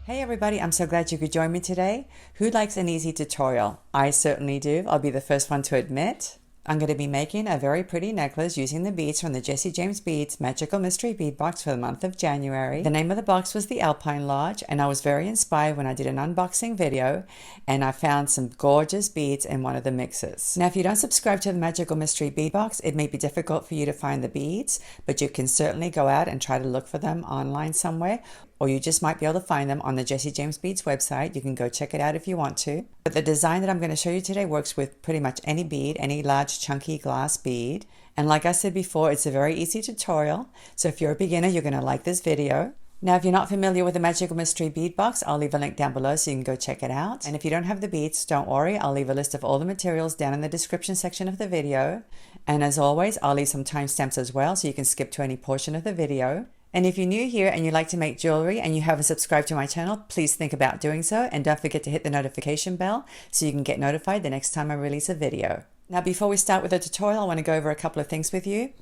Hey everybody, I'm so glad you could join me today. Who likes an easy tutorial? I certainly do. I'll be the first one to admit. I'm going to be making a very pretty necklace using the beads from the Jessie James Beads Magical Mystery Bead Box for the month of January. The name of the box was the Alpine Lodge, and I was very inspired when I did an unboxing video and I found some gorgeous beads in one of the mixes. Now, if you don't subscribe to the Magical Mystery Bead Box, it may be difficult for you to find the beads, but you can certainly go out and try to look for them online somewhere, or you just might be able to find them on the Jessie James Beads website. You can go check it out if you want to. But the design that I'm going to show you today works with pretty much any bead, any large chunky glass bead. And like I said before, it's a very easy tutorial. So if you're a beginner, you're going to like this video. Now, if you're not familiar with the Magical Mystery Bead Box, I'll leave a link down below so you can go check it out. And if you don't have the beads, don't worry. I'll leave a list of all the materials down in the description section of the video. And as always, I'll leave some timestamps as well so you can skip to any portion of the video. And if you're new here and you like to make jewelry and you haven't subscribed to my channel, please think about doing so, and don't forget to hit the notification bell so you can get notified the next time I release a video. Now, before we start with the tutorial, I want to go over a couple of things with you.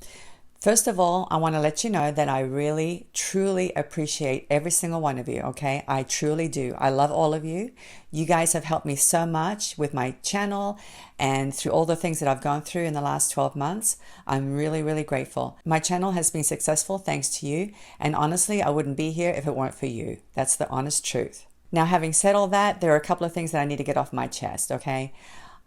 First of all, I want to let you know that I really, truly appreciate every single one of you, okay? I truly do. I love all of you. You guys have helped me so much with my channel and through all the things that I've gone through in the last 12 months. I'm really, really grateful. My channel has been successful thanks to you, and honestly, I wouldn't be here if it weren't for you. That's the honest truth. Now, having said all that, there are a couple of things that I need to get off my chest, okay?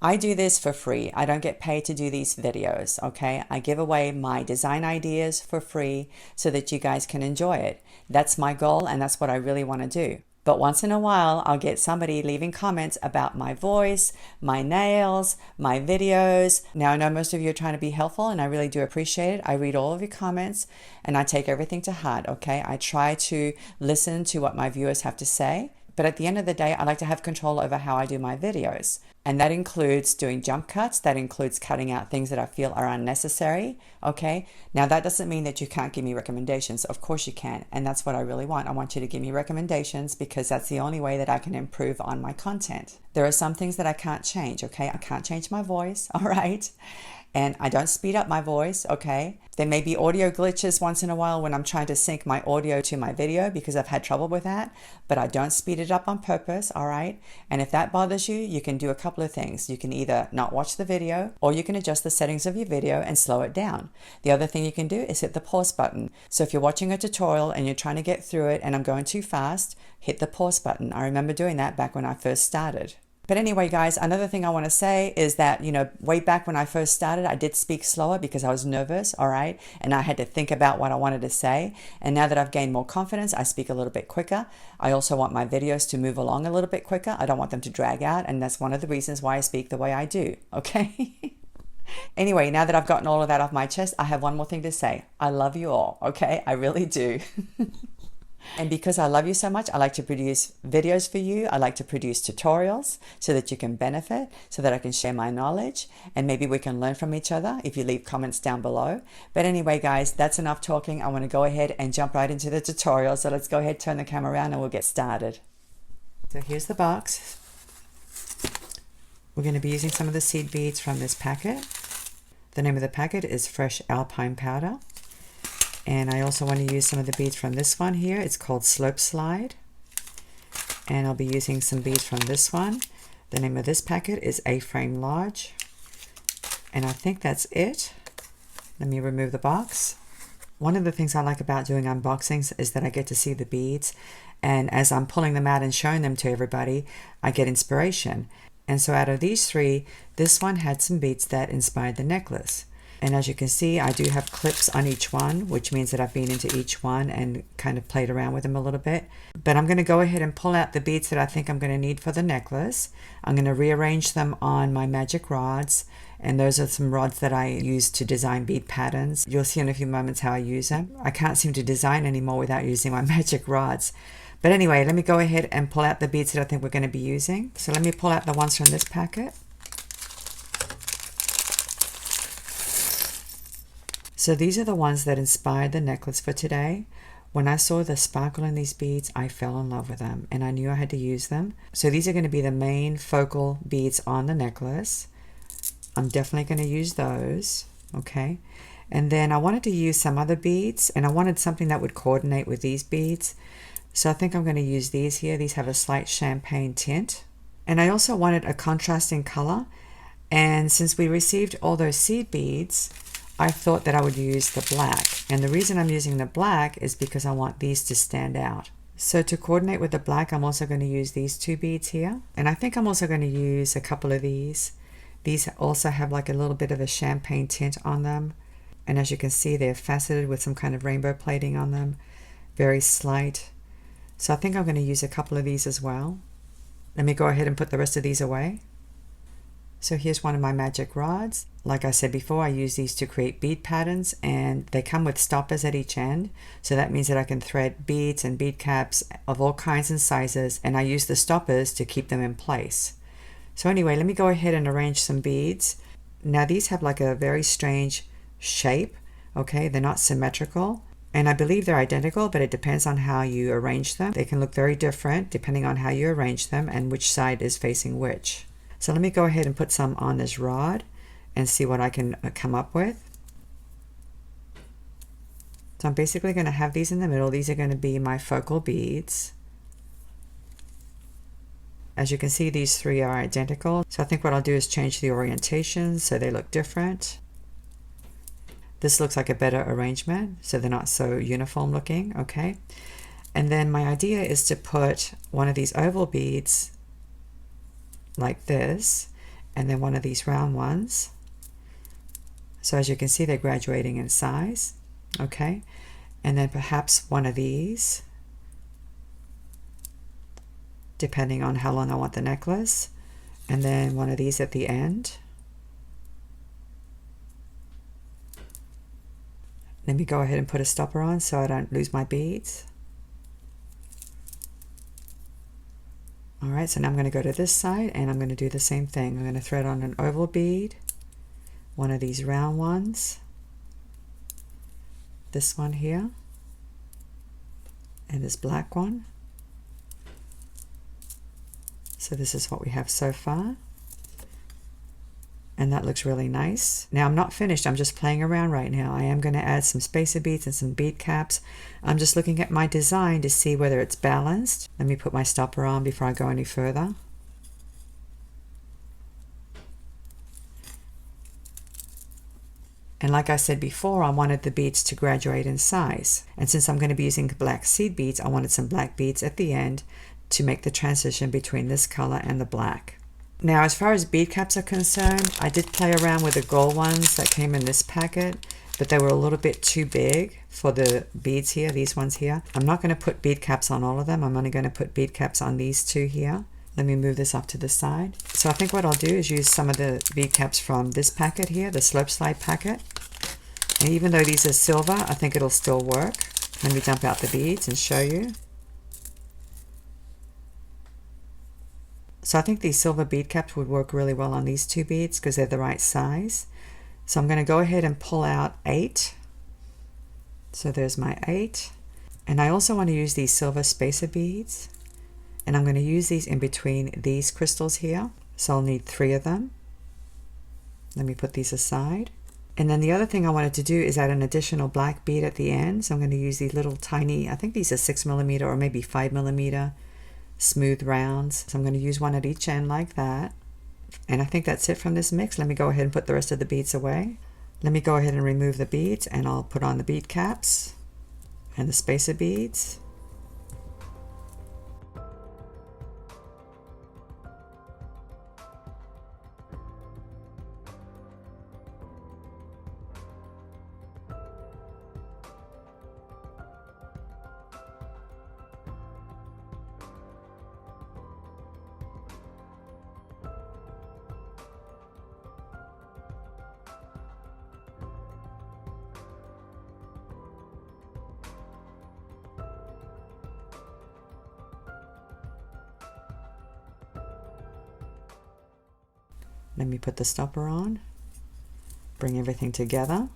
I do this for free. I don't get paid to do these videos, okay? I give away my design ideas for free so that you guys can enjoy it. That's my goal, and that's what I really want to do. But once in a while, I'll get somebody leaving comments about my voice, my nails, my videos. Now, I know most of you are trying to be helpful, and I really do appreciate it. I read all of your comments, and I take everything to heart, okay? I try to listen to what my viewers have to say. But at the end of the day, I like to have control over how I do my videos. And that includes doing jump cuts. That includes cutting out things that I feel are unnecessary, okay? Now, that doesn't mean that you can't give me recommendations. Of course you can. And that's what I really want. I want you to give me recommendations because that's the only way that I can improve on my content. There are some things that I can't change, okay? I can't change my voice, all right? And I don't speed up my voice, okay? There may be audio glitches once in a while when I'm trying to sync my audio to my video because I've had trouble with that, but I don't speed it up on purpose, all right? And if that bothers you, you can do a couple of things. You can either not watch the video, or you can adjust the settings of your video and slow it down. The other thing you can do is hit the pause button. So if you're watching a tutorial and you're trying to get through it and I'm going too fast, hit the pause button. I remember doing that back when I first started. But anyway, guys, another thing I want to say is that, way back when I first started, I did speak slower because I was nervous, all right? And I had to think about what I wanted to say. And now that I've gained more confidence, I speak a little bit quicker. I also want my videos to move along a little bit quicker. I don't want them to drag out. And that's one of the reasons why I speak the way I do, okay? Anyway, now that I've gotten all of that off my chest, I have one more thing to say. I love you all, okay? I really do. And because I love you so much, I like to produce videos for you. I like to produce tutorials so that you can benefit, so that I can share my knowledge, and maybe we can learn from each other if you leave comments down below. But anyway, guys, that's enough talking. I want to go ahead and jump right into the tutorial. So let's go ahead, turn the camera around, and we'll get started. So here's the box. We're going to be using some of the seed beads from this packet. The name of the packet is Fresh Alpine Powder. And I also want to use some of the beads from this one here. It's called Slope Slide. And I'll be using some beads from this one. The name of this packet is A-Frame Large. And I think that's it. Let me remove the box. One of the things I like about doing unboxings is that I get to see the beads. And as I'm pulling them out and showing them to everybody, I get inspiration. And so out of these three, this one had some beads that inspired the necklace. And as you can see, I do have clips on each one, which means that I've been into each one and kind of played around with them a little bit. But I'm going to go ahead and pull out the beads that I think I'm going to need for the necklace. I'm going to rearrange them on my magic rods. And those are some rods that I use to design bead patterns. You'll see in a few moments how I use them. I can't seem to design anymore without using my magic rods. But anyway, let me go ahead and pull out the beads that I think we're going to be using. So let me pull out the ones from this packet. So these are the ones that inspired the necklace for today. When I saw the sparkle in these beads, I fell in love with them and I knew I had to use them. So these are going to be the main focal beads on the necklace. I'm definitely going to use those, okay? And then I wanted to use some other beads and I wanted something that would coordinate with these beads. So I think I'm going to use these here. These have a slight champagne tint. And I also wanted a contrasting color. And since we received all those seed beads, I thought that I would use the black. And the reason I'm using the black is because I want these to stand out. So to coordinate with the black, I'm also going to use these two beads here. And I think I'm also going to use a couple of these. These also have like a little bit of a champagne tint on them. And as you can see, they're faceted with some kind of rainbow plating on them. Very slight. So I think I'm going to use a couple of these as well. Let me go ahead and put the rest of these away. So here's one of my magic rods. Like I said before, I use these to create bead patterns, and they come with stoppers at each end. So that means that I can thread beads and bead caps of all kinds and sizes, and I use the stoppers to keep them in place. So anyway, let me go ahead and arrange some beads. Now these have like a very strange shape, okay? They're not symmetrical, and I believe they're identical, but it depends on how you arrange them. They can look very different depending on how you arrange them and which side is facing which. So let me go ahead and put some on this rod and see what I can come up with. So I'm basically going to have these in the middle. These are going to be my focal beads. As you can see, these three are identical. So I think what I'll do is change the orientation so they look different. This looks like a better arrangement, so they're not so uniform looking, okay? And then my idea is to put one of these oval beads like this, and then one of these round ones. So as you can see, they're graduating in size, okay? And then perhaps one of these, depending on how long I want the necklace, and then one of these at the end. Let me go ahead and put a stopper on so I don't lose my beads. All right, so now I'm going to go to this side and I'm going to do the same thing. I'm going to thread on an oval bead, one of these round ones, this one here, and this black one. So this is what we have so far. And that looks really nice. Now I'm not finished, I'm just playing around right now. I am going to add some spacer beads and some bead caps. I'm just looking at my design to see whether it's balanced. Let me put my stopper on before I go any further. And like I said before, I wanted the beads to graduate in size. And since I'm going to be using black seed beads, I wanted some black beads at the end to make the transition between this color and the black. Now, as far as bead caps are concerned, I did play around with the gold ones that came in this packet, but they were a little bit too big for the beads here, these ones here. I'm not going to put bead caps on all of them. I'm only going to put bead caps on these two here. Let me move this off to the side. So I think what I'll do is use some of the bead caps from this packet here, the slope slide packet. And even though these are silver, I think it'll still work. Let me dump out the beads and show you. So I think these silver bead caps would work really well on these two beads because they're the right size. So I'm going to go ahead and pull out 8. So there's my 8. And I also want to use these silver spacer beads. And I'm going to use these in between these crystals here. So I'll need 3 of them. Let me put these aside. And then the other thing I wanted to do is add an additional black bead at the end. So I'm going to use these little tiny, I think these are 6mm or maybe 5mm smooth rounds. So I'm going to use one at each end like that. And I think that's it from this mix. Let me go ahead and put the rest of the beads away. Let me go ahead and remove the beads and I'll put on the bead caps and the spacer beads. Let me put the stopper on, bring everything together,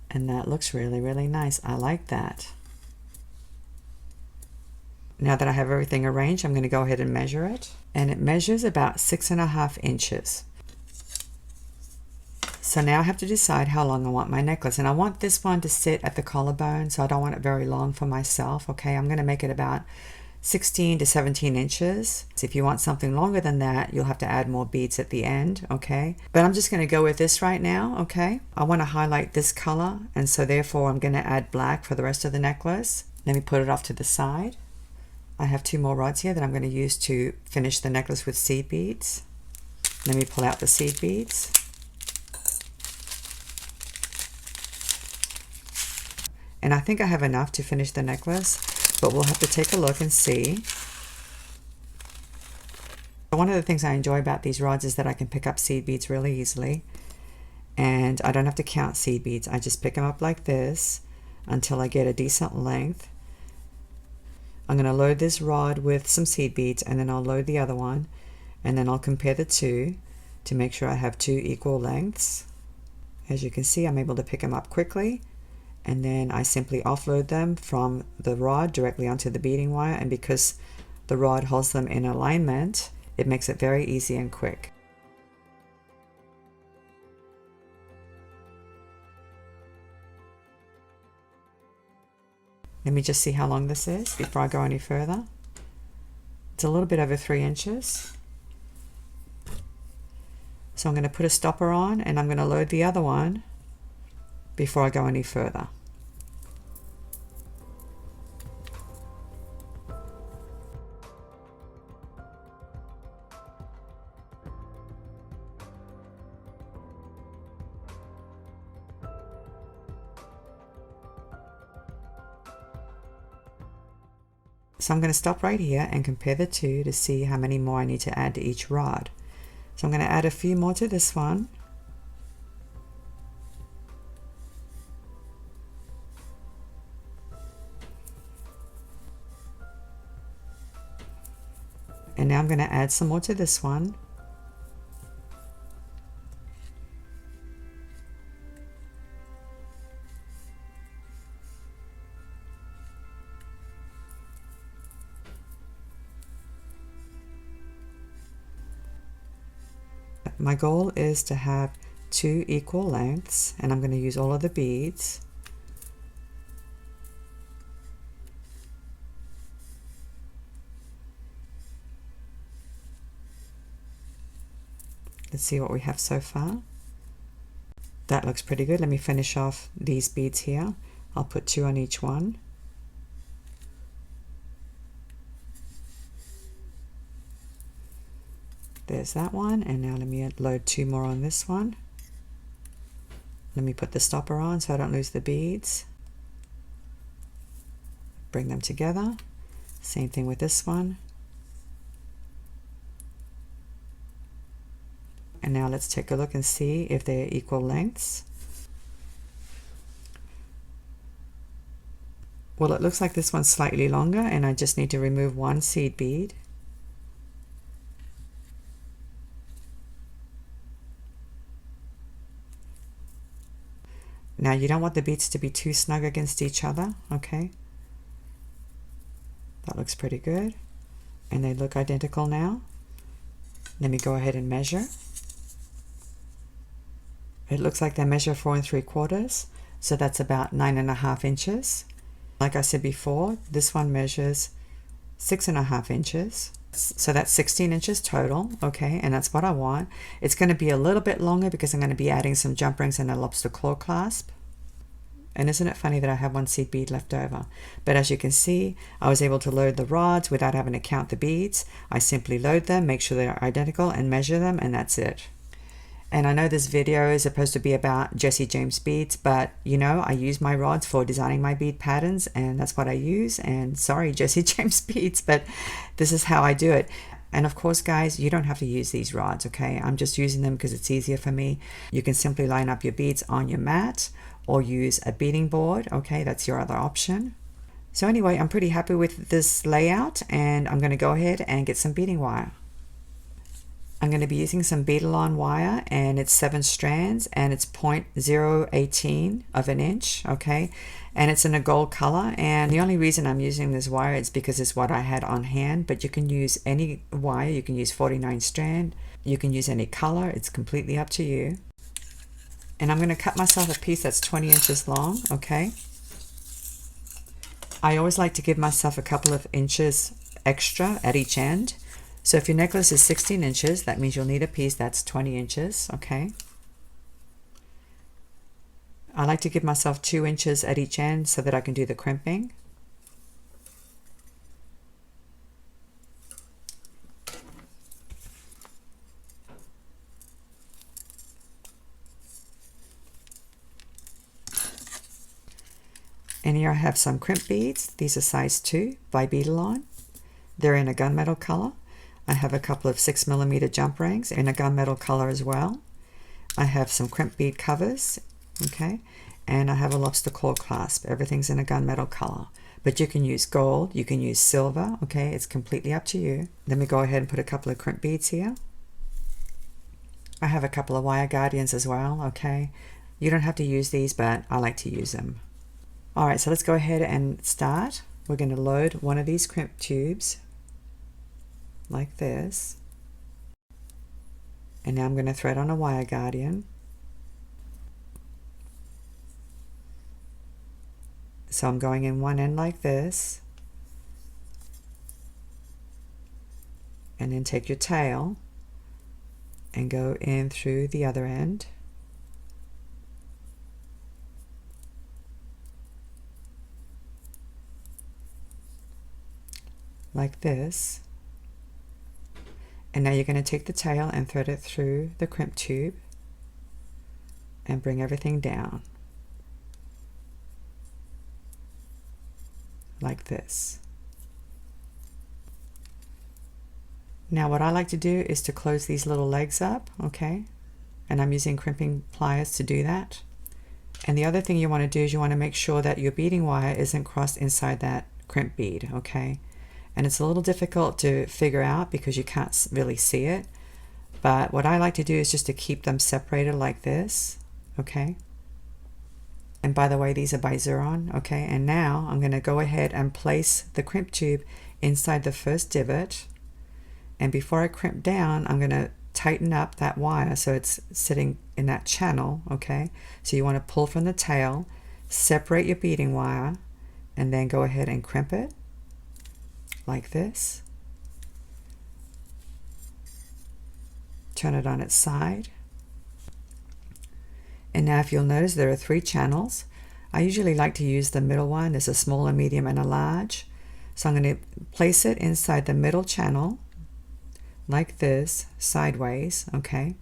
and that looks really, really nice. I like that. Now that I have everything arranged, I'm going to go ahead and measure it. And it measures about 6.5 inches. So now I have to decide how long I want my necklace, and I want this one to sit at the collarbone, so I don't want it very long for myself. Okay, I'm going to make it about 16 to 17 inches. So if you want something longer than that, you'll have to add more beads at the end, okay? But I'm just going to go with this right now, okay? I want to highlight this color, and so therefore I'm going to add black for the rest of the necklace. Let me put it off to the side. I have 2 more rods here that I'm going to use to finish the necklace with seed beads. Let me pull out the seed beads. And I think I have enough to finish the necklace, but we'll have to take a look and see. One of the things I enjoy about these rods is that I can pick up seed beads really easily, and I don't have to count seed beads. I just pick them up like this until I get a decent length. I'm going to load this rod with some seed beads, and then I'll load the other one, and then I'll compare the two to make sure I have 2 equal lengths. As you can see, I'm able to pick them up quickly, and then I simply offload them from the rod directly onto the beading wire, and because the rod holds them in alignment, it makes it very easy and quick. Let me just see how long this is before I go any further. It's a little bit over 3 inches. So I'm going to put a stopper on, and I'm going to load the other one before I go any further. So I'm going to stop right here and compare the two to see how many more I need to add to each rod. So I'm going to add a few more to this one. And now I'm going to add some more to this one. My goal is to have 2 equal lengths, and I'm going to use all of the beads. Let's see what we have so far. That looks pretty good. Let me finish off these beads here. I'll put 2 on each one. There's that one, and now let me load 2 more on this one. Let me put the stopper on so I don't lose the beads. Bring them together. Same thing with this one. And now let's take a look and see if they're equal lengths. Well, it looks like this one's slightly longer, and I just need to remove 1 seed bead. Now you don't want the beads to be too snug against each other, okay? That looks pretty good. And they look identical now. Let me go ahead and measure. It looks like they measure 4 3/4, so that's about 9.5 inches. Like I said before, this one measures 6.5 inches. So that's 16 inches total, okay, and that's what I want. It's going to be a little bit longer because I'm going to be adding some jump rings and a lobster claw clasp. And isn't it funny that I have 1 seed bead left over? But as you can see, I was able to load the rods without having to count the beads. I simply load them, make sure they're identical, and measure them, and that's it. And I know this video is supposed to be about Jesse James beads, but you know, I use my rods for designing my bead patterns, and that's what I use. And sorry, Jesse James beads, but this is how I do it. And of course, guys, you don't have to use these rods, okay? I'm just using them because it's easier for me. You can simply line up your beads on your mat or use a beading board, okay? That's your other option. So anyway, I'm pretty happy with this layout, and I'm going to go ahead and get some beading wire. I'm going to be using some bead-along wire, and it's 7 strands, and it's 0.018 of an inch, okay? And it's in a gold color, and the only reason I'm using this wire is because it's what I had on hand, but you can use any wire. You can use 49 strand, you can use any color, it's completely up to you. And I'm going to cut myself a piece that's 20 inches long, okay? I always like to give myself a couple of inches extra at each end. So if your necklace is 16 inches, that means you'll need a piece that's 20 inches, okay? I like to give myself 2 inches at each end so that I can do the crimping. And here I have some crimp beads. These are size 2 by Beadalon. They're in a gunmetal color. I have a couple of 6mm jump rings in a gunmetal color as well. I have some crimp bead covers, okay, and I have a lobster claw clasp. Everything's in a gunmetal color. But you can use gold, you can use silver, okay, it's completely up to you. Let me go ahead and put a couple of crimp beads here. I have a couple of wire guardians as well, okay. You don't have to use these, but I like to use them. All right, so let's go ahead and start. We're going to load one of these crimp tubes like this. And now I'm going to thread on a wire guardian. So I'm going in one end like this. And then take your tail and go in through the other end. Like this. And now you're going to take the tail and thread it through the crimp tube and bring everything down like this. Now what I like to do is to close these little legs up, okay? And I'm using crimping pliers to do that. And the other thing you want to do is you want to make sure that your beading wire isn't crossed inside that crimp bead, okay? And it's a little difficult to figure out because you can't really see it. But what I like to do is just to keep them separated like this, okay? And by the way, these are by Xuron, okay? And now I'm going to go ahead and place the crimp tube inside the first divot. And before I crimp down, I'm going to tighten up that wire so it's sitting in that channel, okay? So you want to pull from the tail, separate your beading wire, and then go ahead and crimp it like this. Turn it on its side. And now if you'll notice, there are 3 channels. I usually like to use the middle one. There's a small, a medium, and a large. So I'm going to place it inside the middle channel like this, sideways, okay?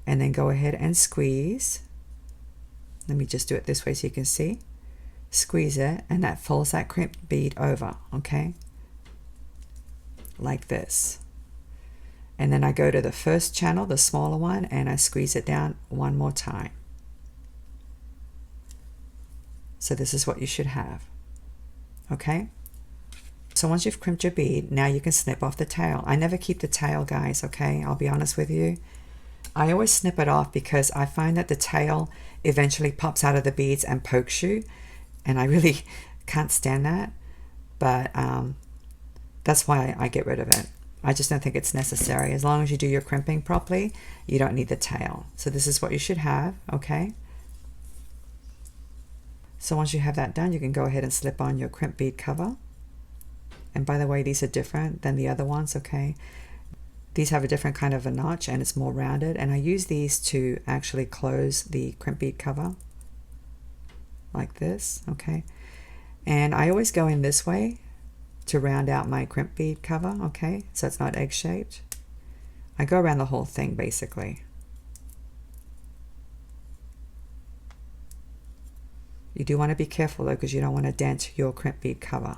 And then go ahead and squeeze. Let me just do it this way so you can see. Squeeze it, and that folds that crimp bead over, okay? Like this. And then I go to the first channel, the smaller one, and I squeeze it down one more time. So this is what you should have, okay? So once you've crimped your bead, now you can snip off the tail. I never keep the tail, guys, okay? I'll be honest with you. I always snip it off because I find that the tail eventually pops out of the beads and pokes you, and I really can't stand that. But that's why I get rid of it. I just don't think it's necessary. As long as you do your crimping properly, you don't need the tail. So this is what you should have, okay? So once you have that done, you can go ahead and slip on your crimp bead cover. And by the way, these are different than the other ones, okay? These have a different kind of a notch and it's more rounded. And I use these to actually close the crimp bead cover like this, okay? And I always go in this way to round out my crimp bead cover, okay? So it's not egg-shaped. I go around the whole thing basically. You do want to be careful though, because you don't want to dent your crimp bead cover.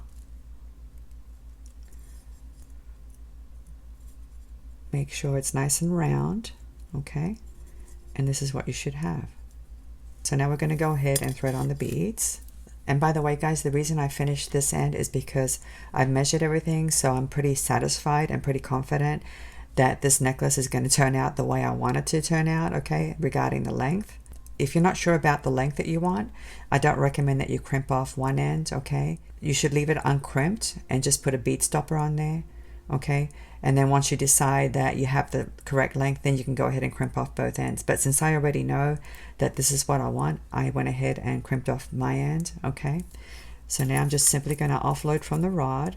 Make sure it's nice and round, okay? And this is what you should have. So now we're going to go ahead and thread on the beads. And by the way, guys, the reason I finished this end is because I've measured everything, so I'm pretty satisfied and pretty confident that this necklace is going to turn out the way I want it to turn out, okay, regarding the length. If you're not sure about the length that you want, I don't recommend that you crimp off one end, okay? You should leave it uncrimped and just put a bead stopper on there, okay? And then once you decide that you have the correct length, then you can go ahead and crimp off both ends. But since I already know that this is what I want, I went ahead and crimped off my end, okay? So now I'm just simply going to offload from the rod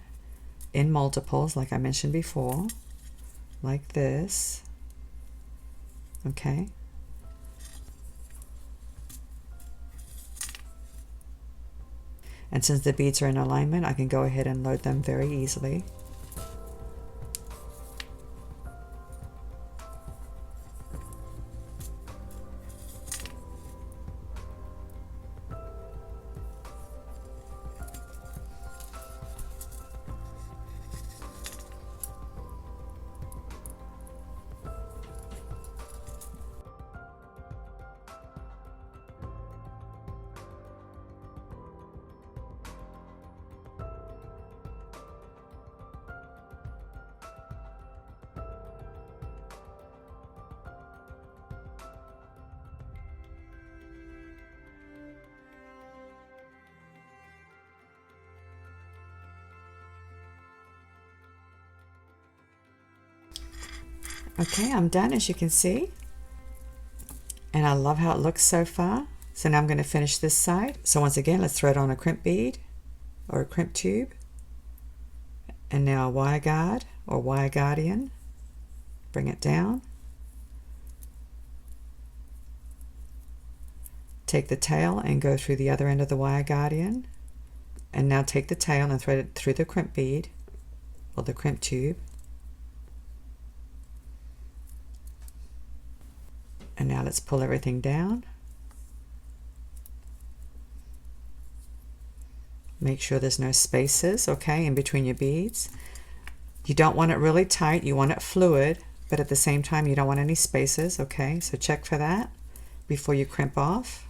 in multiples, like I mentioned before, like this, okay? And since the beads are in alignment, I can go ahead and load them very easily. Okay, I'm done, as you can see. And I love how it looks so far. So now I'm going to finish this side. So once again, let's thread on a crimp bead or a crimp tube. And now a wire guard or wire guardian. Bring it down. Take the tail and go through the other end of the wire guardian. And now take the tail and thread it through the crimp bead or the crimp tube. And now let's pull everything down. Make sure there's no spaces, okay, in between your beads. You don't want it really tight, you want it fluid, but at the same time you don't want any spaces, okay? So check for that before you crimp off.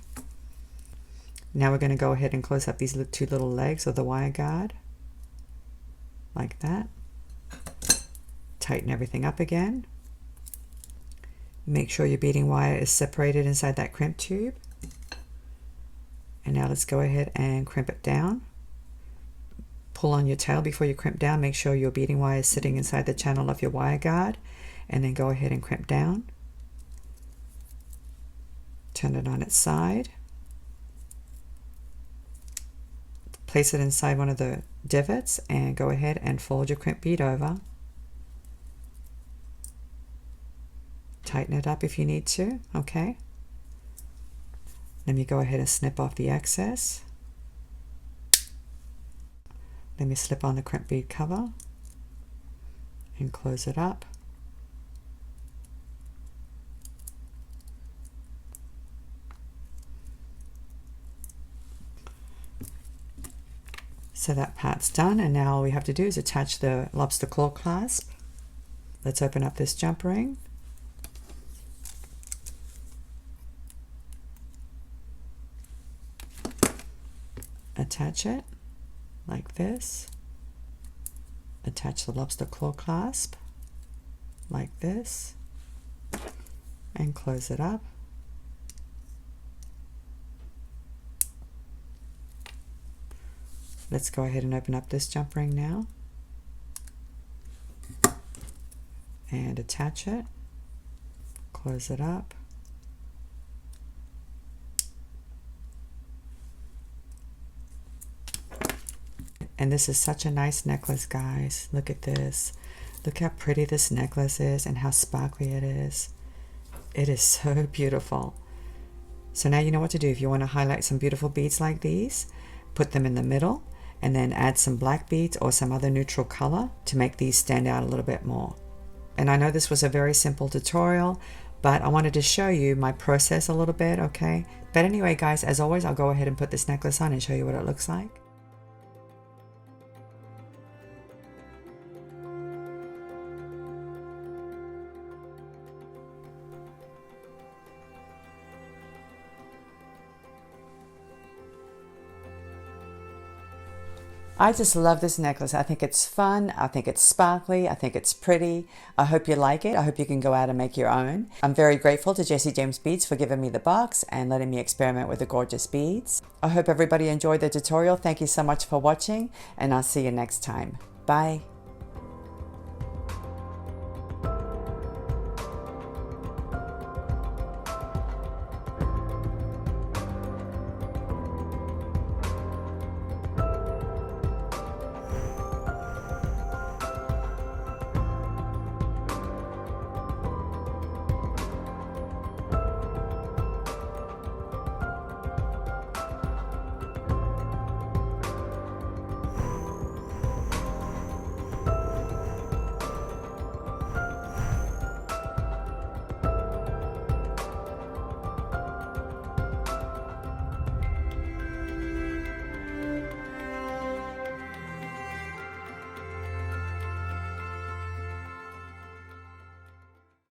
Now we're going to go ahead and close up these two little legs of the wire guard, like that. Tighten everything up again. Make sure your beading wire is separated inside that crimp tube. And now let's go ahead and crimp it down. Pull on your tail before you crimp down. Make sure your beading wire is sitting inside the channel of your wire guard. And then go ahead and crimp down. Turn it on its side. Place it inside one of the divots and go ahead and fold your crimp bead over. Tighten it up if you need to, okay? Let me go ahead and snip off the excess. Let me slip on the crimp bead cover and close it up. So that part's done, and now all we have to do is attach the lobster claw clasp. Let's open up this jump ring. Attach it like this. Attach the lobster claw clasp like this and close it up. Let's go ahead and open up this jump ring now and attach it, close it up. And this is such a nice necklace, guys. Look at this. Look how pretty this necklace is and how sparkly it is. It is so beautiful. So now you know what to do. If you want to highlight some beautiful beads like these, put them in the middle and then add some black beads or some other neutral color to make these stand out a little bit more. And I know this was a very simple tutorial, but I wanted to show you my process a little bit, okay? But anyway, guys, as always, I'll go ahead and put this necklace on and show you what it looks like. I just love this necklace. I think it's fun. I think it's sparkly. I think it's pretty. I hope you like it. I hope you can go out and make your own. I'm very grateful to Jessie James Beads for giving me the box and letting me experiment with the gorgeous beads. I hope everybody enjoyed the tutorial. Thank you so much for watching, and I'll see you next time. Bye.